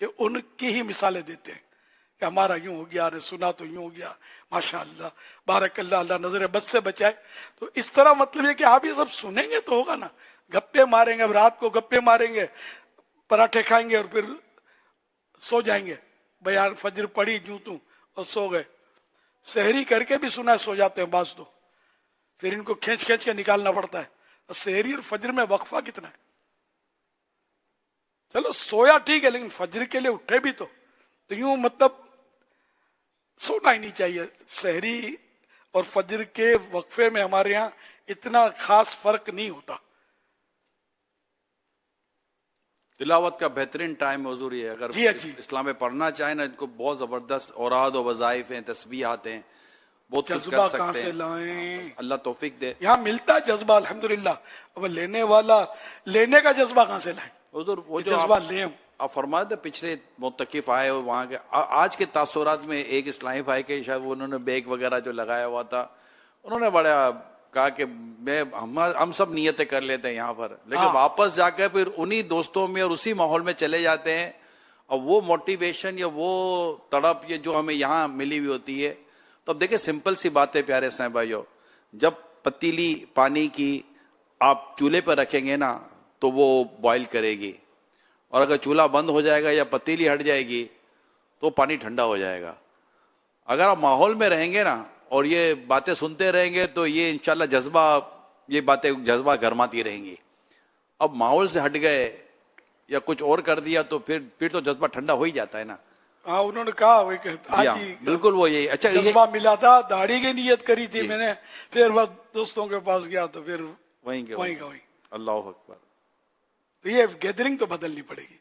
یہ ان کی ہی مثالیں دیتے ہیں کہ ہمارا یوں ہو گیا، نے سنا تو یوں ہو گیا، ماشاء اللہ بارک اللہ، اللہ نظر بد سے بچائے. تو اس طرح مطلب یہ کہ آپ یہ سب سنیں گے تو ہوگا نا. گپے ماریں گے، اب رات کو گپے ماریں گے، پراٹھے کھائیں گے اور پھر سو جائیں گے. بیان فجر پڑھی جوں توں اور سو گئے. سحری کر کے بھی سنا ہے سو جاتے ہیں بعض تو، پھر ان کو کھینچ کھینچ کے نکالنا پڑتا ہے. اور سحری اور فجر میں وقفہ کتنا ہے؟ چلو سویا ٹھیک ہے، لیکن فجر کے لیے اٹھے بھی تو یوں مطلب سونا ہی نہیں چاہیے. سحری اور فجر کے وقفے میں ہمارے یہاں اتنا خاص فرق نہیں ہوتا. تلاوت کا بہترین ٹائم حضور یہ ہے. اگر جی اسلام میں پڑھنا چاہیں نا، ان کو بہت زبردست اوراد و وظائف ہیں، تسبیحات ہیں، بہت کچھ جذبہ کر کہاں سکتے سے ہیں. لائیں؟ اللہ توفیق دے. یہاں ملتا ہے جذبہ الحمدللہ، اب لینے والا، لینے کا جذبہ کہاں سے لائیں؟ حضور وہ جو جذبہ لیں. آپ فرمائے تھے پچھلے معتکف آئے ہو وہاں کے، آج کے تاثرات میں ایک اسلامی بھائی کے شاید انہوں نے بیگ وغیرہ جو لگایا ہوا تھا، انہوں نے بڑا کہا کہ ہم سب نیتیں کر لیتے ہیں یہاں پر، لیکن واپس جا کے پھر انہی دوستوں میں اور اسی ماحول میں چلے جاتے ہیں، اور وہ موٹیویشن یا وہ تڑپ یہ جو ہمیں یہاں ملی ہوئی ہوتی ہے. تو اب دیکھیں سمپل سی بات ہے پیارے اسلامی بھائیو، جب پتیلی پانی کی آپ چولہے پر رکھیں گے نا تو وہ بوائل کرے گی، اور اگر چولہا بند ہو جائے گا یا پتیلی ہٹ جائے گی تو پانی ٹھنڈا ہو جائے گا. اگر آپ ماحول میں رہیں گے نا اور یہ باتیں سنتے رہیں گے تو یہ انشاءاللہ یہ باتیں جذبہ گرماتی رہیں گی. اب ماحول سے ہٹ گئے یا کچھ اور کر دیا تو پھر تو جذبہ ٹھنڈا ہو ہی جاتا ہے نا. ہاں انہوں نے کہا وہ کہ آج ہی بالکل وہ یہی. اچھا جذبہ ملا تھا، داڑھی کی نیت کری تھی میں نے، پھر وہ دوستوں کے پاس گیا تو پھر وہیں کا. اللہ اکبر. تو یہ گیدرنگ تو بدلنی پڑے گی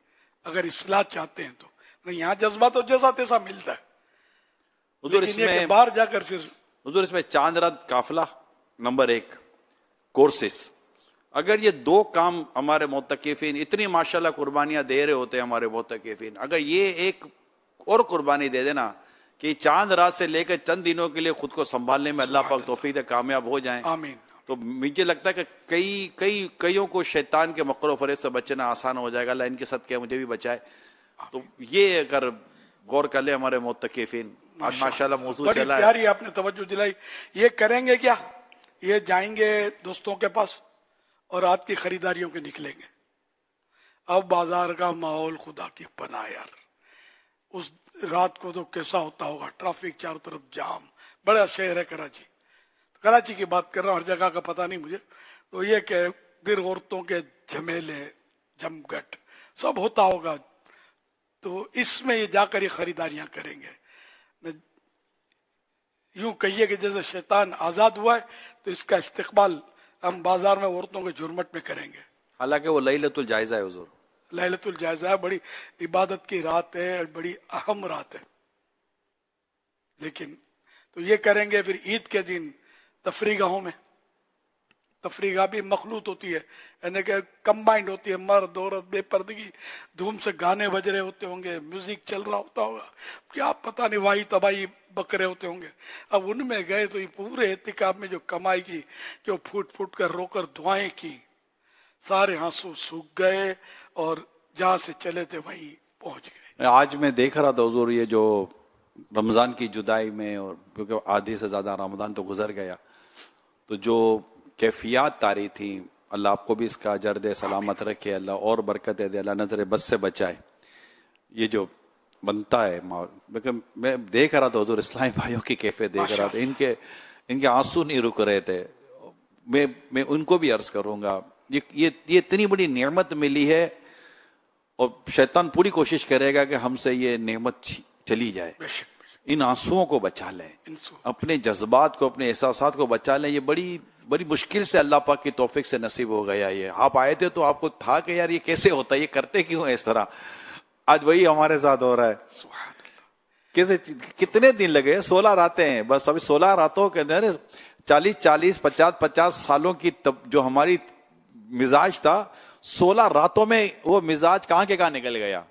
اگر اصلاح چاہتے ہیں تو. نہیں یہاں جذبہ تو جیسا تیسا ملتا ہے، حضور لیکن یہ کہ باہر جا کر پھر حضور اس میں چاند رات قافلہ نمبر 1 کورسز، اگر یہ 2 کام ہمارے معتکفین اتنی ماشاءاللہ قربانیاں دے رہے ہوتے ہیں ہمارے معتکفین، اگر یہ ایک اور قربانی دے دینا کہ چاند رات سے لے کر چند دنوں کے لیے خود کو سنبھالنے میں اللہ پاک توفیق دے کامیاب ہو جائیں، آمین. تو مجھے لگتا ہے کہ کئیوں کو شیطان کے مکر و فریب سے بچنا آسان ہو جائے گا. اللہ ان کے صدقے مجھے بھی بچائے. تو یہ اگر غور کر لیں ہمارے معتکفین، آج ماشاءاللہ موضوع بڑی چلا ہے. پیاری آپ نے توجہ دلائی. یہ کریں گے کیا؟ یہ جائیں گے دوستوں کے پاس اور رات کی خریداریوں کے نکلیں گے. اب بازار کا ماحول خدا کی پناہ یار، اس رات کو تو کیسا ہوتا ہوگا، ٹریفک چاروں طرف جام. بڑا شہر ہے کراچی، کراچی کی بات کر رہا ہوں، ہر جگہ کا پتہ نہیں مجھے. تو یہ کہ پھر عورتوں کے جھمیلے جمگٹ سب ہوتا ہوگا. تو اس میں یہ جا کر یہ خریداریاں کریں گے. یوں کہیے کہ جیسے شیطان آزاد ہوا ہے تو اس کا استقبال ہم بازار میں عورتوں کے جرمٹ میں کریں گے. حالانکہ وہ لیلۃ الجائزہ ہے حضور، لیلۃ الجائزہ ہے، بڑی عبادت کی رات ہے، بڑی اہم رات ہے. لیکن تو یہ کریں گے. پھر عید کے دن تفریح گاہوں میں، تفریح گاہ بھی مخلوط ہوتی ہے، یعنی کہ کمبائنڈ ہوتی ہے، مرد عورت بے پردگی، دھوم سے گانے بج رہے ہوتے ہوں گے، میوزک چل رہا ہوتا ہوگا، کیا پتہ نہیں واہی تباہی بکرے ہوتے ہوں گے. اب ان میں گئے تو یہ پورے اعتکاف میں جو کمائی کی، جو پھوٹ پھوٹ کر رو کر دعائیں کی، سارے آنسو سوکھ گئے اور جہاں سے چلے تھے وہیں پہنچ گئے. آج میں دیکھ رہا تھا حضور یہ جو رمضان کی جدائی میں، اور کیونکہ آدھی سے زیادہ رمضان تو گزر گیا، تو جو کیفیات طاری تھیں، اللہ آپ کو بھی اس کا اجر دے، سلامت رکھے، اللہ اور برکت دے، اللہ نظر بد سے بچائے. یہ جو بنتا ہے لیکن میں دیکھ رہا تھا حضور اسلامی بھائیوں کی کیفیت دیکھ رہا تھا، ان کے آنسو نہیں رک رہے تھے. میں ان کو بھی عرض کروں گا، یہ اتنی بڑی نعمت ملی ہے اور شیطان پوری کوشش کرے گا کہ ہم سے یہ نعمت چلی جائے. ان آنسوؤں کو بچا لیں، اپنے جذبات کو، اپنے احساسات کو بچا لیں. یہ بڑی مشکل سے اللہ پاک کی توفیق سے نصیب ہو گیا. یہ آپ آئے تھے تو آپ کو تھا کہ یار یہ کیسے ہوتا ہے، یہ کرتے کیوں اس طرح. آج وہی ہمارے ساتھ ہو رہا ہے. کیسے کتنے دن لگے؟ 16 راتیں ہیں بس. ابھی 16 راتوں کے اندر 40 50 سالوں کی جو ہماری مزاج تھا، 16 راتوں میں وہ مزاج کہاں کے کہاں نکل گیا.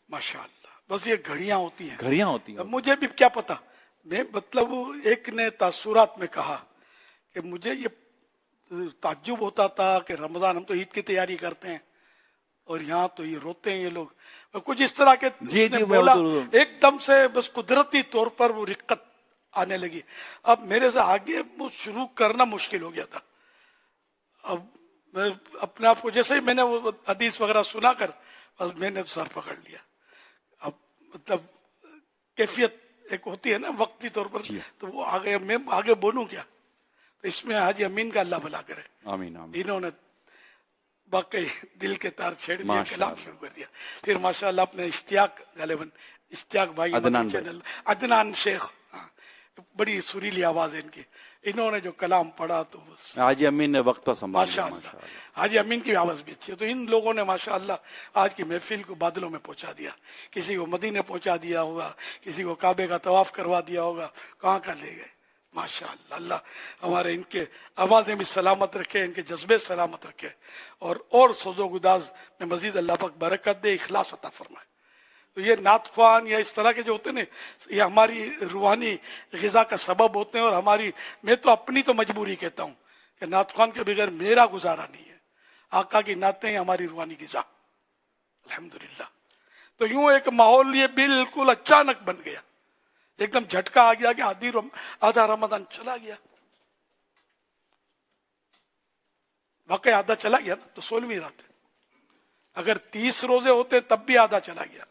ماشاءاللہ. بس یہ گھڑیاں ہوتی ہیں، گھڑیاں ہوتی ہیں. مجھے بھی کیا پتا. میں مطلب ایک نے تاثرات میں کہا کہ مجھے یہ تعجب ہوتا تھا کہ رمضان، ہم تو عید کی تیاری کرتے ہیں اور یہاں تو یہ روتے ہیں یہ لوگ. کچھ اس طرح کے جی اس نے جی بولا ایک دم سے بس قدرتی طور پر وہ رقت آنے لگی. اب میرے سے آگے شروع کرنا مشکل ہو گیا تھا. اب میں اپنے آپ کو جیسے ہی میں نے وہ حدیث وغیرہ سنا کر بس میں نے سر پکڑ لیا. اب مطلب کیفیت ایک ہوتی ہے نا وقتی طور پر, تو وہ آگے میں آگے بولوں کیا. تو اس میں حاجی امین کا اللہ بھلا کرے, آمین آمین. انہوں نے واقعی دل کے تار چھیڑ دیا, کلام شروع کر دیا. پھر ماشاءاللہ اپنے اشتیاق غالباً اشتیاق بھائی چینل عدنان شیخ, بڑی سریلی آواز ہے ان کی, انہوں نے جو کلام پڑھا تو بس حاجی امین نے وقت پر سنبھال لیا ماشاءاللہ. حاجی امین کی آواز بھی اچھی ہے. تو ان لوگوں نے ماشاءاللہ آج کی محفل کو بادلوں میں پہنچا دیا. کسی کو مدینے پہنچا دیا ہوگا, کسی کو کعبے کا طواف کروا دیا ہوگا, کہاں کہاں لے گئے. ماشاءاللہ اللہ ہمارے ان کے آوازیں بھی سلامت رکھے, ان کے جذبے سلامت رکھے, اور سوز و گداز میں مزید اللہ پاک برکت دے, اخلاص عطا فرمائے. تو یہ نعت خوان یا اس طرح کے جو ہوتے ہیں یہ ہماری روحانی غذا کا سبب ہوتے ہیں. اور ہماری, میں تو اپنی تو مجبوری کہتا ہوں کہ نعت خوان کے بغیر میرا گزارا نہیں ہے. آقا کی نعتیں ہماری روحانی غذا الحمدللہ. تو یوں ایک ماحول یہ بالکل اچانک بن گیا, ایک دم جھٹکا آ گیا کہ آدھا رمضان چلا گیا. واقعی آدھا چلا گیا نا, تو 16ویں رات ہے. اگر 30 روزے ہوتے تب بھی آدھا چلا گیا.